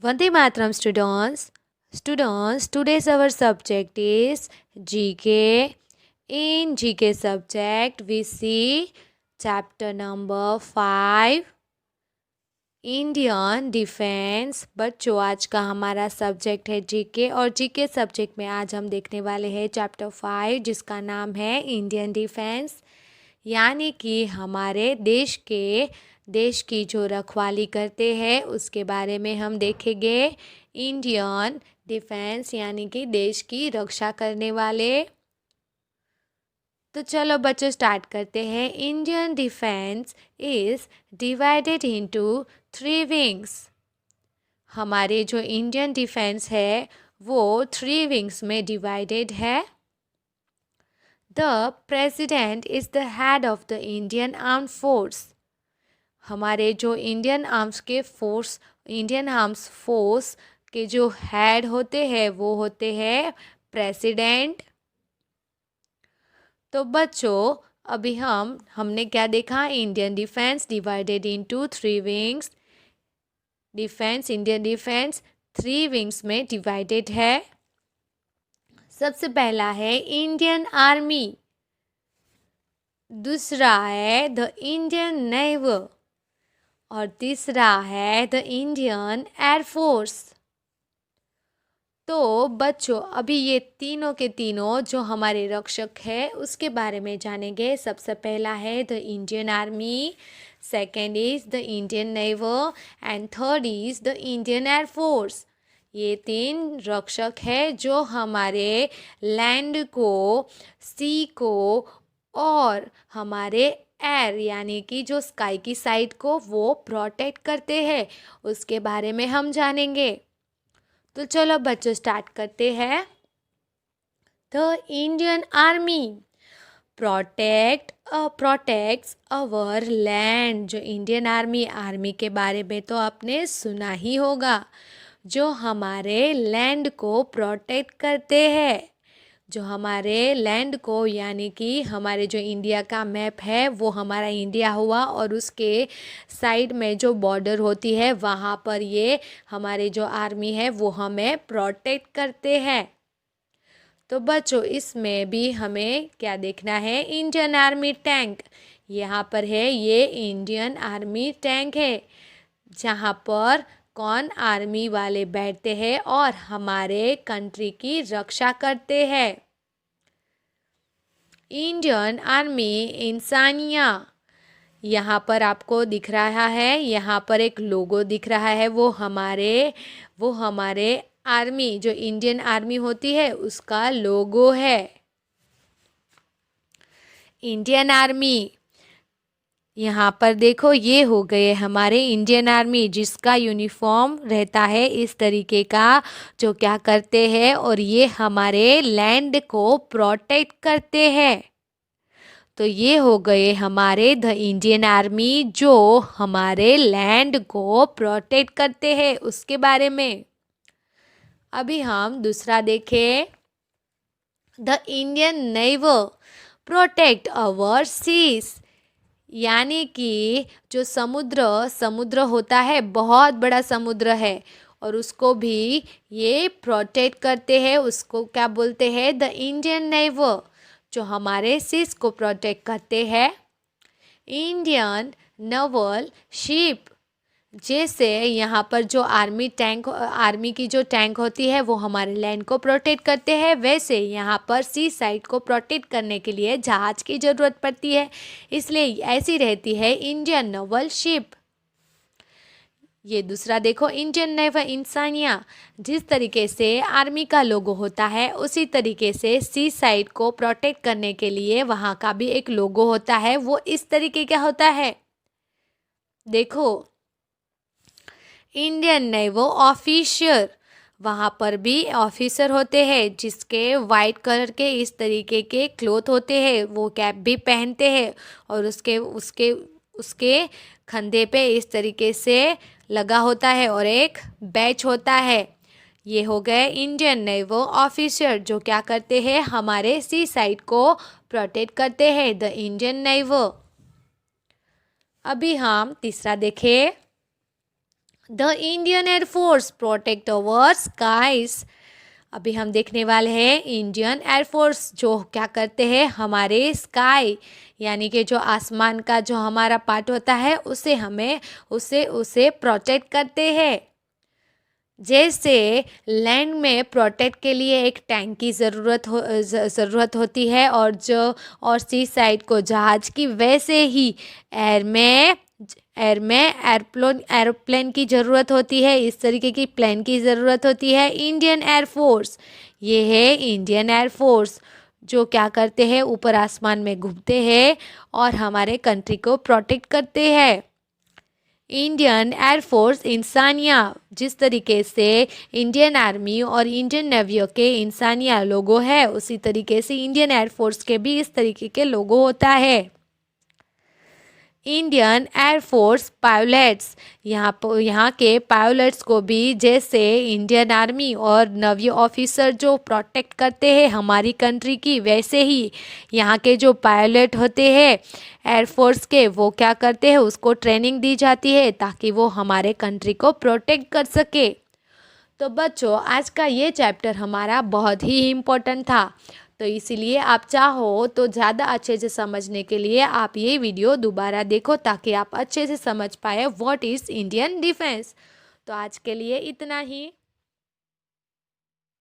Vande Mataram students. Students, today's our subject is GK. In GK subject, we see chapter number 5, Indian defence. बच्चों, आज का हमारा subject है GK और GK subject में आज हम देखने वाले हैं चैप्टर 5 जिसका नाम है इंडियन डिफेंस। यानी कि हमारे देश की जो रखवाली करते हैं उसके बारे में हम देखेंगे। इंडियन डिफेंस यानी कि देश की रक्षा करने वाले। तो चलो बच्चों स्टार्ट करते हैं। Indian defence is divided into 3 wings. हमारे जो इंडियन डिफेंस है वो 3 विंग्स में डिवाइडेड है। The president is the head of the Indian armed force. हमारे जो इंडियन आर्म्स फोर्स के जो हेड होते हैं वो होते हैं प्रेसिडेंट। तो बच्चों अभी हमने क्या देखा? Indian defence divided into 3 wings. Indian defence 3 wings में डिवाइडेड है। सबसे पहला है इंडियन आर्मी, दूसरा है द इंडियन नेवी और तीसरा है द इंडियन एयरफोर्स। तो बच्चों अभी ये तीनों के तीनों जो हमारे रक्षक है उसके बारे में जानेंगे। सबसे पहला है the Indian army, second is the Indian navy and third is the Indian air force. ये 3 रक्षक है जो हमारे लैंड को, सी को और हमारे एयर यानी कि जो स्काई की साइड को वो प्रोटेक्ट करते हैं, उसके बारे में हम जानेंगे। तो चलो बच्चों स्टार्ट करते हैं। The Indian army protects our land. जो इंडियन आर्मी के बारे में तो आपने सुना ही होगा, जो हमारे लैंड को प्रोटेक्ट करते हैं। जो हमारे लैंड को यानी कि हमारे जो इंडिया का मैप है वो हमारा इंडिया हुआ और उसके साइड में जो बॉर्डर होती है वहाँ पर ये हमारे जो आर्मी है वो हमें प्रोटेक्ट करते हैं। तो बच्चों इसमें भी हमें क्या देखना है? Indian army tank. यहाँ पर है ये इंडियन आर्मी टैंक है जहाँ पर कौन आर्मी वाले बैठते हैं और हमारे कंट्री की रक्षा करते हैं। इंडियन आर्मी इंसानिया, यहाँ पर आपको दिख रहा है, यहाँ पर एक लोगो दिख रहा है, वो हमारे आर्मी जो इंडियन आर्मी होती है उसका लोगो है। इंडियन आर्मी यहाँ पर देखो, ये हो गए हमारे इंडियन आर्मी जिसका यूनिफॉर्म रहता है इस तरीके का, जो क्या करते हैं और ये हमारे लैंड को प्रोटेक्ट करते हैं। तो ये हो गए हमारे द इंडियन आर्मी जो हमारे लैंड को प्रोटेक्ट करते हैं उसके बारे में। अभी हम दूसरा देखें। The Indian navy protect our seas. यानी कि जो समुद्र होता है, बहुत बड़ा समुद्र है और उसको भी ये प्रोटेक्ट करते हैं। उसको क्या बोलते हैं? द इंडियन नेवी, जो हमारे सीज को प्रोटेक्ट करते हैं। इंडियन नेवल शिप, जैसे यहाँ पर जो आर्मी की जो टैंक होती है वो हमारे लैंड को प्रोटेक्ट करते हैं, वैसे यहाँ पर सी साइड को प्रोटेक्ट करने के लिए जहाज की ज़रूरत पड़ती है, इसलिए ऐसी रहती है इंडियन नेवल शिप। ये दूसरा देखो, इंडियन नेवी इंसानिया। जिस तरीके से आर्मी का लोगो होता है उसी तरीके से सी साइड को प्रोटेक्ट करने के लिए वहाँ का भी एक लोगो होता है, वो इस तरीके का होता है। देखो इंडियन नेवी ऑफिसर, वहाँ पर भी ऑफिसर होते हैं जिसके वाइट कलर के इस तरीके के क्लोथ होते हैं, वो कैप भी पहनते हैं और उसके कंधे पे इस तरीके से लगा होता है और एक बैच होता है। ये हो गए इंडियन नेवी ऑफिसर जो क्या करते हैं? हमारे सी साइड को प्रोटेक्ट करते हैं, द इंडियन नेवी। अभी हम तीसरा देखें। The Indian air force protect our skies. अभी हम देखने वाले हैं इंडियन एयरफोर्स जो क्या करते हैं, हमारे स्काई यानी कि जो आसमान का जो हमारा पार्ट होता है उसे हमें उसे प्रोटेक्ट करते हैं। जैसे लैंड में प्रोटेक्ट के लिए एक टैंक की ज़रूरत होती है और सी साइड को जहाज की, वैसे ही एयर में एरोप्लेन की ज़रूरत होती है। इस तरीके की प्लेन की ज़रूरत होती है इंडियन एयरफोर्स। ये है इंडियन एयरफोर्स जो क्या करते हैं, ऊपर आसमान में घूमते हैं और हमारे कंट्री को प्रोटेक्ट करते हैं। इंडियन एयरफोर्स इंसानिया, जिस तरीके से इंडियन आर्मी और इंडियन नेवी के इंसानिया लोगो है, उसी तरीके से इंडियन एयरफोर्स के भी इस तरीके के लोगो होता है। इंडियन एयरफोर्स पायलट्स, यहाँ के पायलट्स को भी जैसे इंडियन आर्मी और नेवी ऑफिसर जो प्रोटेक्ट करते हैं हमारी कंट्री की, वैसे ही यहाँ के जो पायलट होते हैं एयरफोर्स के, वो क्या करते हैं, उसको ट्रेनिंग दी जाती है ताकि वो हमारे कंट्री को प्रोटेक्ट कर सके। तो बच्चों, आज का ये चैप्टर हमारा बहुत ही इम्पोर्टेंट था, तो इसीलिए आप चाहो तो ज़्यादा अच्छे से समझने के लिए आप ये वीडियो दोबारा देखो ताकि आप अच्छे से समझ पाए व्हाट इज़ इंडियन डिफेंस। तो आज के लिए इतना ही।